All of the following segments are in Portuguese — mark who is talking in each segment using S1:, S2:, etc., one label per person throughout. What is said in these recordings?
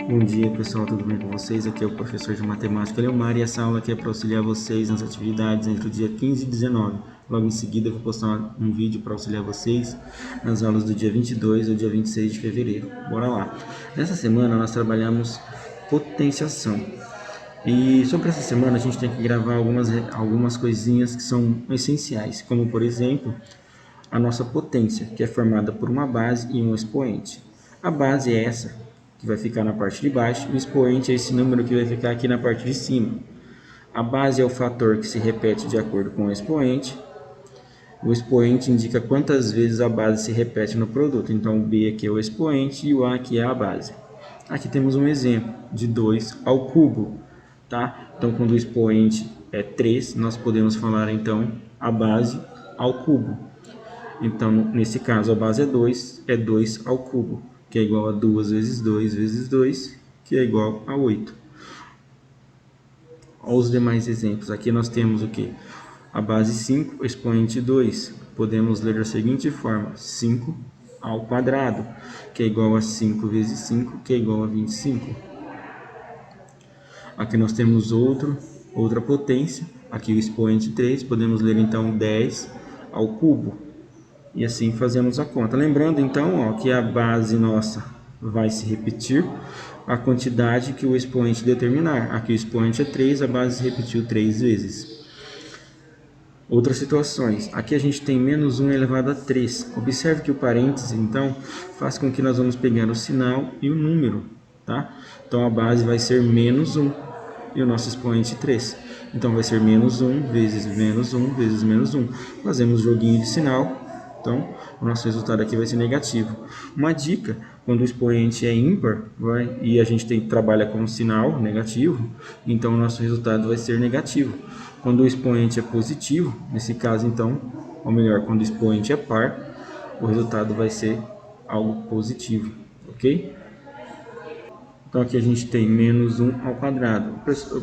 S1: Bom dia pessoal, tudo bem com vocês? Aqui é o professor de matemática Leomar e essa aula aqui é para auxiliar vocês nas atividades entre o dia 15 e 19. Logo em seguida eu vou postar um vídeo para auxiliar vocês nas aulas do dia 22 ou dia 26 de fevereiro. Bora lá! Nessa semana nós trabalhamos potenciação. E sobre essa semana a gente tem que gravar algumas coisinhas que são essenciais, como por exemplo, a nossa potência, que é formada por uma base e um expoente. A base é essa, que vai ficar na parte de baixo, e o expoente é esse número que vai ficar aqui na parte de cima. A base é o fator que se repete de acordo com o expoente. O expoente indica quantas vezes a base se repete no produto. Então, o B aqui é o expoente e o A aqui é a base. Aqui temos um exemplo de 2 ao cubo. Tá? Então, quando o expoente é 3, nós podemos falar então a base ao cubo. Então, nesse caso, a base é 2 ao cubo, que é igual a 2 vezes 2 vezes 2, que é igual a 8. Olha os demais exemplos. Aqui nós temos o que? A base 5, o expoente 2. Podemos ler da seguinte forma: 5 ao quadrado, que é igual a 5 vezes 5, que é igual a 25. Aqui nós temos outra potência. Aqui o expoente 3, podemos ler então 10 ao cubo. E assim fazemos a conta. Lembrando então, que a base nossa vai se repetir a quantidade que o expoente determinar. Aqui o expoente é 3, a base se repetiu 3 vezes. Outras situações. Aqui a gente tem menos 1 elevado a 3. Observe que o parênteses, então, faz com que nós vamos pegar o sinal e o número. Tá? Então a base vai ser menos 1 e o nosso expoente 3. Então vai ser menos 1 vezes menos 1 vezes menos 1. Fazemos joguinho de sinal. Então, o nosso resultado aqui vai ser negativo. Uma dica, quando o expoente é ímpar, e a gente trabalha com um sinal negativo, então o nosso resultado vai ser negativo. Quando o expoente é positivo, nesse caso então, ou melhor, quando o expoente é par, o resultado vai ser algo positivo, ok? Então aqui a gente tem menos 1 ao quadrado.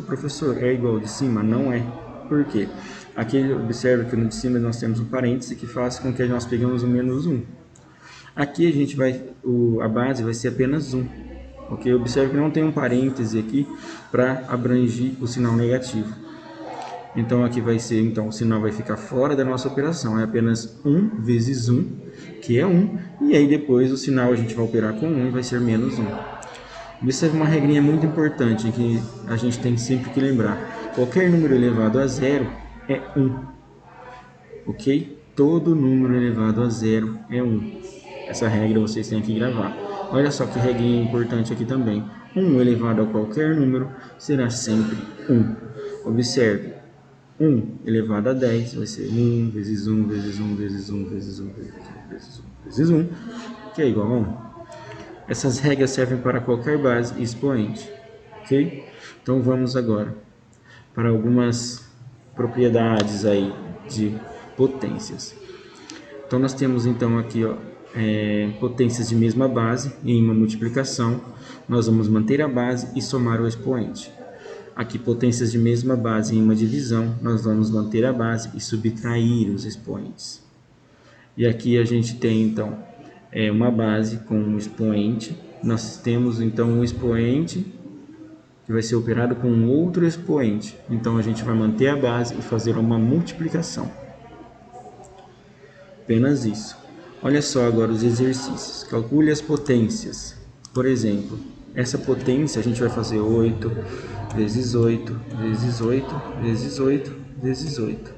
S1: Professor, é igual de cima? Não é. Por quê? Aqui observa que no de cima nós temos um parêntese que faz com que nós pegamos o menos 1. Aqui a gente a base vai ser apenas 1. Ok? Observe que não tem um parêntese aqui para abranger o sinal negativo. Então aqui vai ser, então o sinal vai ficar fora da nossa operação. É apenas 1 vezes 1, que é 1. E aí depois o sinal a gente vai operar com 1 e vai ser menos 1. Observe uma regrinha muito importante que a gente tem sempre que lembrar. Qualquer número elevado a zero é 1. Ok? Todo número elevado a zero é 1. Essa regra vocês têm que gravar. Olha só que regrinha importante aqui também. 1 elevado a qualquer número será sempre 1. Observe. 1 elevado a 10 vai ser 1 vezes 1 vezes 1 vezes 1 vezes 1 vezes 1 vezes 1 vezes 1, que é igual a 1. Essas regras servem para qualquer base e expoente, ok? Então vamos agora para algumas propriedades aí de potências. Então nós temos então aqui potências de mesma base em uma multiplicação. Nós vamos manter a base e somar o expoente. Aqui potências de mesma base em uma divisão, nós vamos manter a base e subtrair os expoentes. E aqui a gente tem então uma base com um expoente. Nós temos então um expoente que vai ser operado com outro expoente. Então a gente vai manter a base e fazer uma multiplicação. Apenas isso. Olha só agora os exercícios. Calcule as potências. Por exemplo, essa potência a gente vai fazer 8 vezes 8 vezes 8 vezes 8 vezes 8.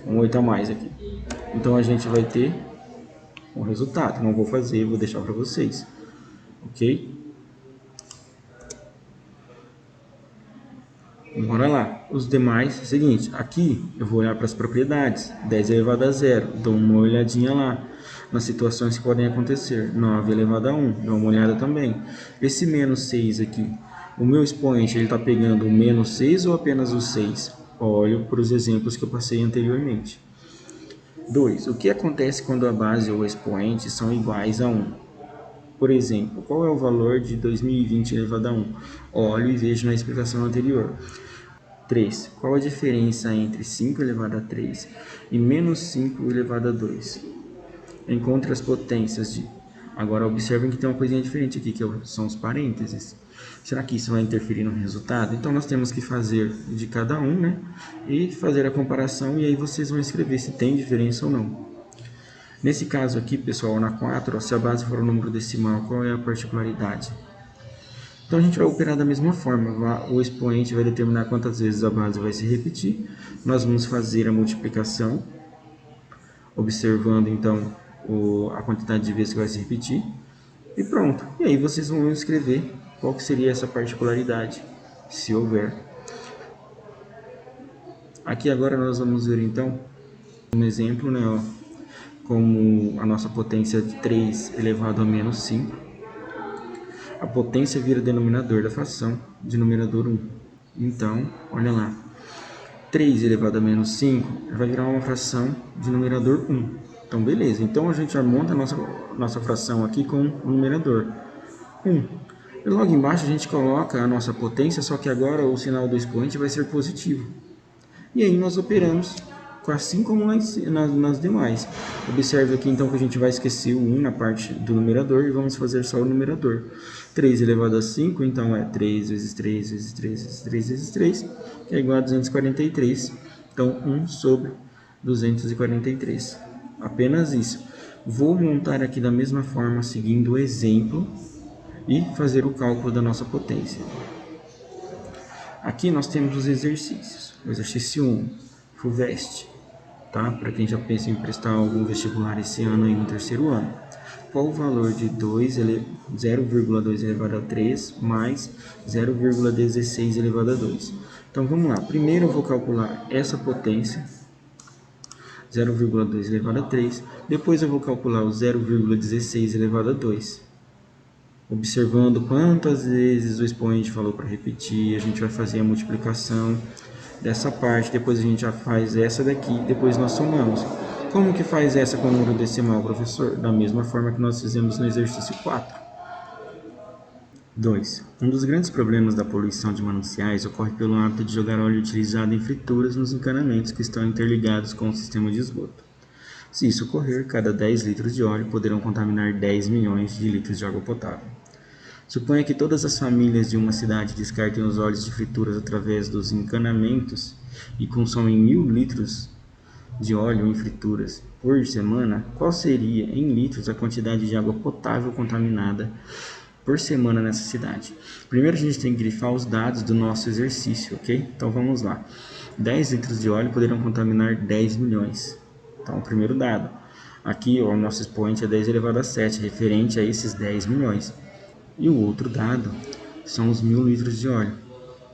S1: Um 8 a mais aqui. Então a gente vai ter um resultado. Não vou fazer, vou deixar para vocês. Ok? Bora lá. Os demais, é o seguinte, aqui eu vou olhar para as propriedades. 10 elevado a 0, dou uma olhadinha lá nas situações que podem acontecer. 9 elevado a 1, dou uma olhada também. Esse menos 6 aqui, o meu expoente está pegando o menos 6 ou apenas o 6? Olho para os exemplos que eu passei anteriormente. 2. O que acontece quando a base ou o expoente são iguais a 1? Por exemplo, qual é o valor de 2020 elevado a 1? Olho e vejo na explicação anterior. 3. Qual a diferença entre 5 elevado a 3 e menos 5 elevado a 2? Encontre as potências de Agora observem que tem uma coisinha diferente aqui, que são os parênteses. Será que isso vai interferir no resultado? Então nós temos que fazer de cada um, né? E fazer a comparação, e aí vocês vão escrever se tem diferença ou não. Nesse caso aqui, pessoal, na 4, ó, se a base for o número decimal, qual é a particularidade? Então a gente vai operar da mesma forma, o expoente vai determinar quantas vezes a base vai se repetir, nós vamos fazer a multiplicação, observando então a quantidade de vezes que vai se repetir, e pronto. E aí vocês vão escrever qual que seria essa particularidade, se houver. Aqui agora nós vamos ver então um exemplo, né, ó, como a nossa potência de 3 elevado a menos 5. A potência vira denominador da fração de numerador 1. Então, olha lá. 3 elevado a menos 5 vai virar uma fração de numerador 1. Então, beleza. Então, a gente já monta a nossa fração aqui com o numerador 1. E logo embaixo a gente coloca a nossa potência, só que agora o sinal do expoente vai ser positivo. E aí nós operamos assim como nas demais. Observe aqui então que a gente vai esquecer o 1 na parte do numerador e vamos fazer só o numerador. 3 elevado a 5, então é 3 vezes 3 vezes 3 vezes 3 vezes 3, que é igual a 243. Então 1 sobre 243. Apenas isso. Vou montar aqui da mesma forma, seguindo o exemplo, e fazer o cálculo da nossa potência. Aqui nós temos os exercícios. O exercício 1, FUVEST, tá? Para quem já pensa em prestar algum vestibular esse ano aí no terceiro ano. Qual o valor de 0,2 elevado a 3 mais 0,16 elevado a 2? Então vamos lá. Primeiro eu vou calcular essa potência, 0,2 elevado a 3. Depois eu vou calcular o 0,16 elevado a 2. Observando quantas vezes o expoente falou para repetir, a gente vai fazer a multiplicação dessa parte, depois a gente já faz essa daqui, depois nós somamos. Como que faz essa com o número decimal, professor? Da mesma forma que nós fizemos no exercício 4. 2. Um dos grandes problemas da poluição de mananciais ocorre pelo hábito de jogar óleo utilizado em frituras nos encanamentos que estão interligados com o sistema de esgoto. Se isso ocorrer, cada 10 litros de óleo poderão contaminar 10 milhões de litros de água potável. Suponha que todas as famílias de uma cidade descartem os óleos de frituras através dos encanamentos e consomem 1000 litros de óleo em frituras por semana. Qual seria, em litros, a quantidade de água potável contaminada por semana nessa cidade? Primeiro a gente tem que grifar os dados do nosso exercício, ok? Então vamos lá. 10 litros de óleo poderão contaminar 10 milhões. Então, o primeiro dado. Aqui, ó, o nosso expoente é 10 elevado a 7, referente a esses 10 milhões. E o outro dado são os 1000 litros de óleo,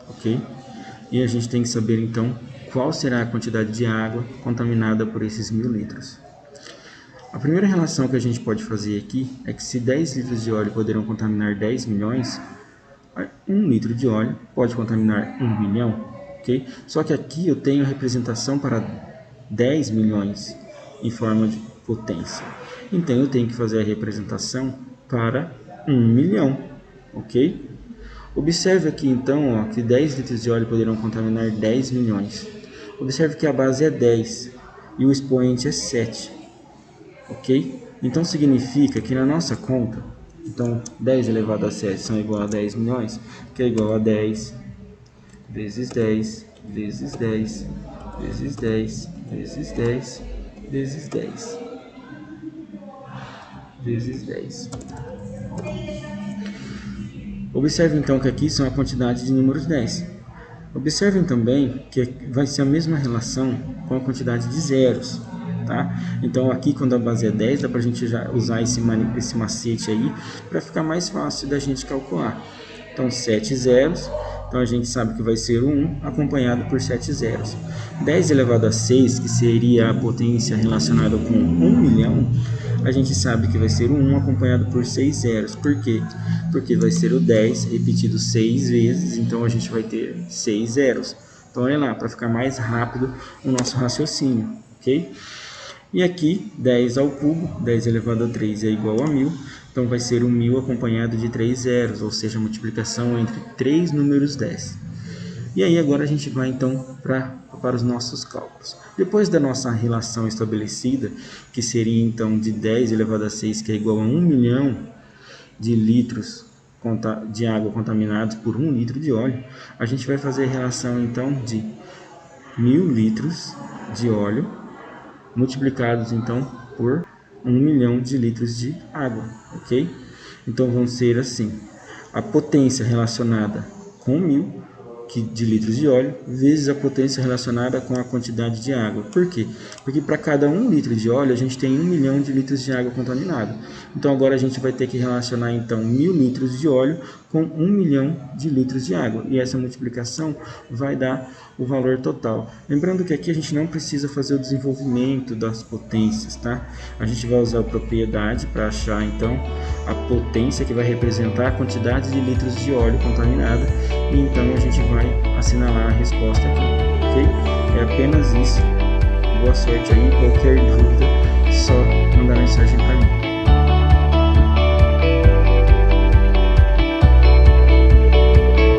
S1: ok? E a gente tem que saber, então, qual será a quantidade de água contaminada por esses 1000 litros. A primeira relação que a gente pode fazer aqui é que se 10 litros de óleo poderão contaminar 10 milhões, 1 litro de óleo pode contaminar 1 milhão, ok? Só que aqui eu tenho a representação para 10 milhões em forma de potência. Então, eu tenho que fazer a representação para 1 milhão, ok? Observe aqui, então, ó, que 10 litros de óleo poderão contaminar 10 milhões. Observe que a base é 10 e o expoente é 7, ok? Então, significa que na nossa conta, então, 10 elevado a 7 são igual a 10 milhões, que é igual a 10 vezes 10 vezes 10 vezes 10 vezes 10 vezes 10 vezes 10. Observe então que aqui são a quantidade de números 10. Observem também que vai ser a mesma relação com a quantidade de zeros, tá? Então aqui quando a base é 10, dá pra gente já usar esse macete aí para ficar mais fácil da gente calcular. Então 7 zeros, então a gente sabe que vai ser o 1 acompanhado por 7 zeros. 10 elevado a 6, que seria a potência relacionada com 1 milhão, a gente sabe que vai ser o 1 acompanhado por 6 zeros. Por quê? Porque vai ser o 10 repetido 6 vezes, então a gente vai ter 6 zeros. Então olha lá, para ficar mais rápido o nosso raciocínio, ok? E aqui 10 ao cubo, 10 elevado a 3 é igual a 1000, então vai ser o 1000 acompanhado de 3 zeros, ou seja, a multiplicação entre 3 números 10. E aí agora a gente vai então para os nossos cálculos. Depois da nossa relação estabelecida, que seria então de 10 elevado a 6, que é igual a 1 milhão de litros de água contaminados por 1 litro de óleo, a gente vai fazer a relação então de 1.000 litros de óleo multiplicados então por 1 milhão de litros de água, ok? Então vão ser assim, a potência relacionada com 1.000 de litros de óleo vezes a potência relacionada com a quantidade de água. Por quê? Porque para cada 1 litro de óleo a gente tem 1 milhão de litros de água contaminada. Então agora a gente vai ter que relacionar então 1.000 litros de óleo com 1 milhão de litros de água. E essa multiplicação vai dar o valor total. Lembrando que aqui a gente não precisa fazer o desenvolvimento das potências, tá? A gente vai usar a propriedade para achar então a potência que vai representar a quantidade de litros de óleo contaminada, e então a gente vai assinalar a resposta aqui, ok? É apenas isso. Boa sorte aí, qualquer dúvida